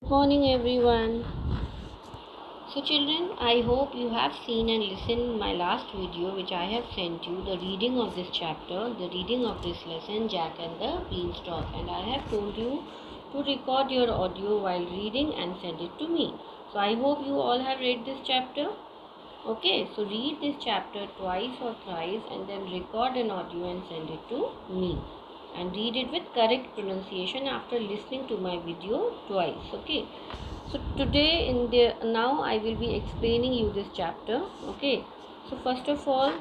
Good morning everyone. So children, I hope you have seen and listened my last video which I have sent you, the reading of this chapter, the reading of this lesson, Jack and the Beanstalk, and I have told you to record your audio while reading and send it to me. So I hope you all have read this chapter. Okay, so read this chapter twice or thrice and then record an audio and send it to me. And read it with correct pronunciation after listening to my video twice. Okay, so today now I will be explaining you this chapter. Okay, so first of all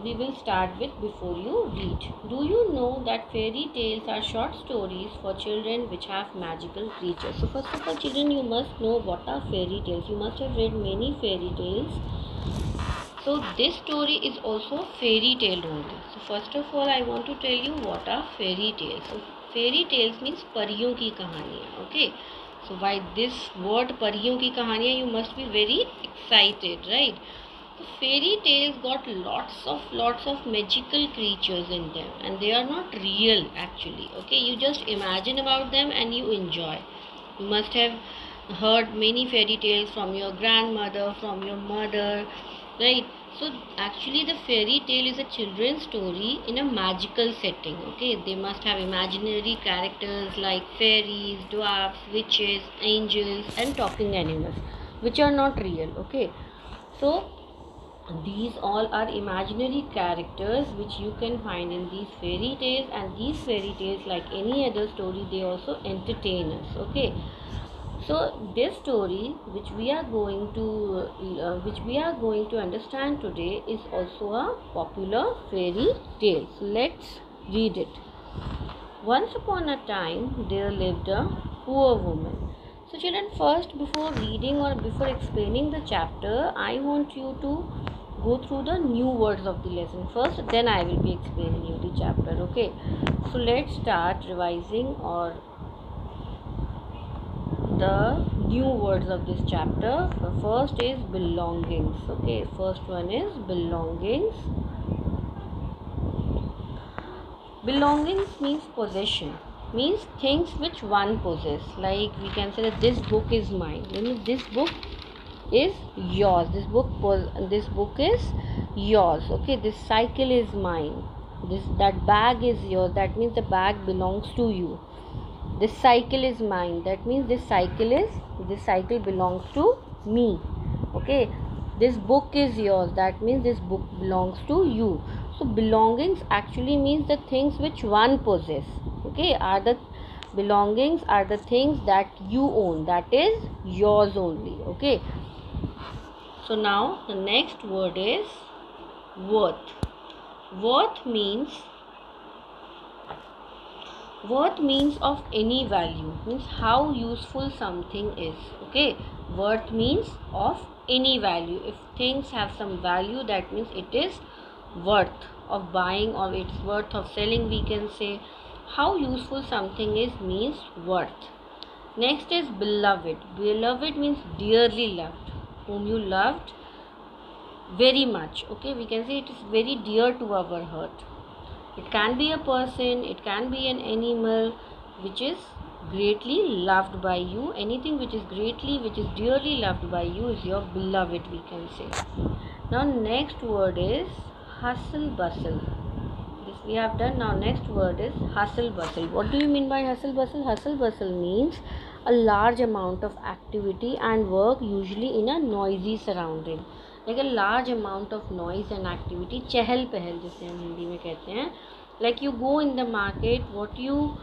we will start with before you read. Do you know that fairy tales are short stories for children which have magical creatures? So first of all children, you must know what are fairy tales. You must have read many fairy tales. So this story is also fairy tale only. So first of all I want to tell you what are fairy tales. So fairy tales means परियों की कहानियाँ. Okay. So by this word परियों की कहानियाँ you must be very excited, right? So fairy tales got lots of magical creatures in them and they are not real actually. Okay, you just imagine about them and you enjoy. You must have heard many fairy tales from your grandmother, from your mother, right? So actually the fairy tale is a children's story in a magical setting. Okay, they must have imaginary characters like fairies, dwarfs, witches, angels and talking animals which are not real. Okay, so these all are imaginary characters which you can find in these fairy tales, and these fairy tales, like any other story, they also entertain us. Okay, so this story which we are going to understand today is also a popular fairy tale. So let's read it. Once upon a time there lived a poor woman. So children, first before reading or before explaining the chapter, I want you to go through the new words of the lesson first, then I will be explaining you the chapter. Okay, so let's start revising or the new words of this chapter. The first is belongings. Okay, first one is belongings. Belongings means possession, means things which one possess. Like we can say that this book is mine. This book is yours. This book is yours. Okay, this cycle is mine. That bag is yours. That means the bag belongs to you. This cycle is mine. That means this cycle belongs to me. Okay, this book is yours. That means this book belongs to you. So belongings actually means the things which one possess. Okay, are the belongings are the things that you own, that is yours only. Okay, so now the next word is worth. Worth means of any value, means how useful something is. Okay, worth means of any value. If things have some value, that means it is worth of buying or it's worth of selling, we can say. How useful something is means worth. Next is beloved. Beloved means dearly loved, whom you loved very much. Okay, we can say it is very dear to our heart. It can be a person, it can be an animal which is greatly loved by you. Anything which is dearly loved by you is your beloved, we can say. Now next word is hustle bustle. This we have done. Now next word is hustle bustle. What do you mean by hustle bustle? Hustle bustle means a large amount of activity and work, usually in a noisy surrounding. Like a large amount of noise and activity, चहल पहल जिसे हम हिंदी में कहते हैं. Like you go in the market, what you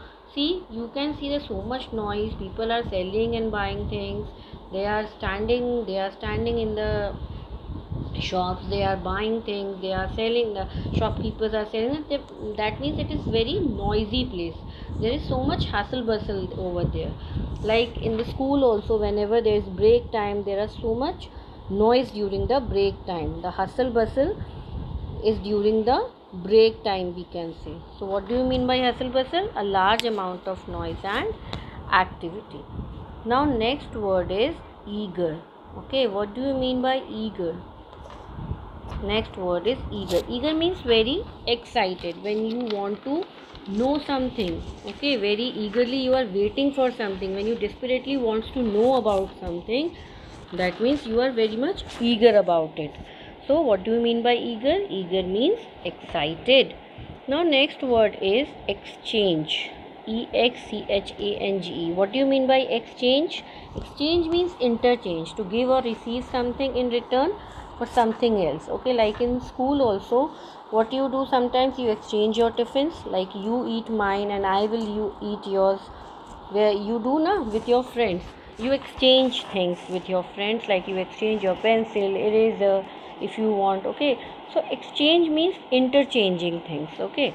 can see there's so much noise. People are selling and buying things. They are standing in the shops. They are buying things. They are selling. The shopkeepers are selling it. That means it is very noisy place. There is so much hustle bustle over there. Like in the school also, whenever there is break time, there are so much noise during the break time. The hustle bustle is during the break time, we can say. So what do you mean by hustle bustle? A large amount of noise and activity. Now next word is eager. Okay, what do you mean by eager? Next word is eager. Eager means very excited. When you want to know something. Okay, very eagerly you are waiting for something. When you desperately wants to know about something, that means you are very much eager about it. So what do you mean by eager? Eager means excited. Now next word is exchange. EXCHANGE. What do you mean by exchange? Exchange means interchange, to give or receive something in return for something else. Okay, like in school also, what you do, sometimes you exchange your tiffins, like you eat mine and I will you eat yours. Where you do na with your friends, you exchange things with your friends, like you exchange your pencil, eraser if you want. Okay, so exchange means interchanging things. Okay,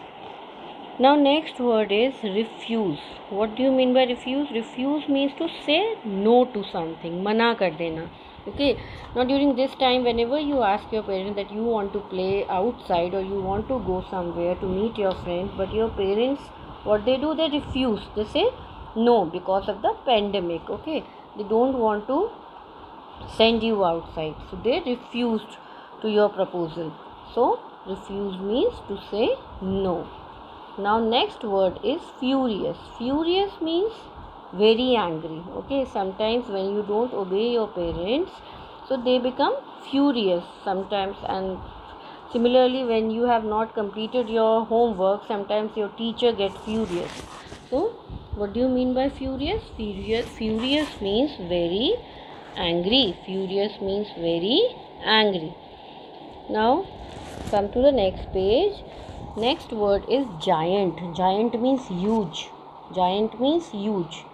now next word is refuse. What do you mean by refuse? Refuse means to say no to something, mana kar dena. Okay, now during this time, whenever you ask your parents that you want to play outside or you want to go somewhere to meet your friends, but your parents, what they do, they refuse. They say no because of the pandemic. Okay, they don't want to send you outside, so they refused to your proposal. So refuse means to say no. Now next word is furious. Furious means very angry. Okay, sometimes when you don't obey your parents, so they become furious sometimes. And similarly, when you have not completed your homework, sometimes your teacher gets furious. So what do you mean by furious? Furious means very angry. Furious means very angry. Now come to the next page. Next word is giant. Giant means huge. Giant means huge.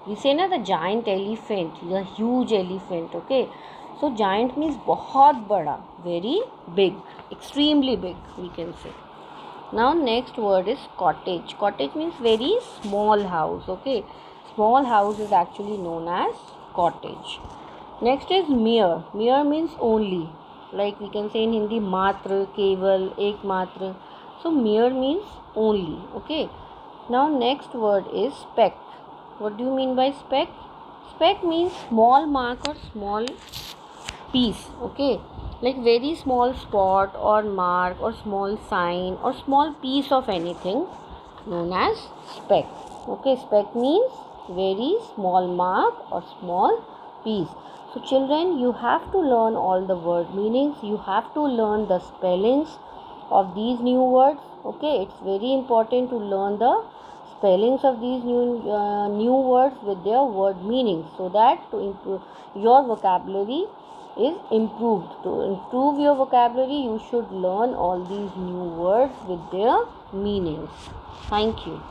We say na the giant elephant, the huge elephant. Okay, so giant means बहुत बड़ा, very big, extremely big, we can say. Now next word is cottage. Cottage means very small house. Okay, small house is actually known as cottage. Next is mere. Mere means only, like we can say in Hindi matra, keval, ekmatra. So mere means only. Okay, now next word is speck. What do you mean by speck? Speck means small mark or small piece. Okay, like very small spot or mark or small sign or small piece of anything, known as speck. Okay, speck means very small mark or small piece. So children, you have to learn all the word meanings. You have to learn the spellings of these new words. Okay, it's very important to learn the spellings of these new words with their word meanings, so that to improve your vocabulary is improved. To improve your vocabulary, you should learn all these new words with their meanings. Thank you.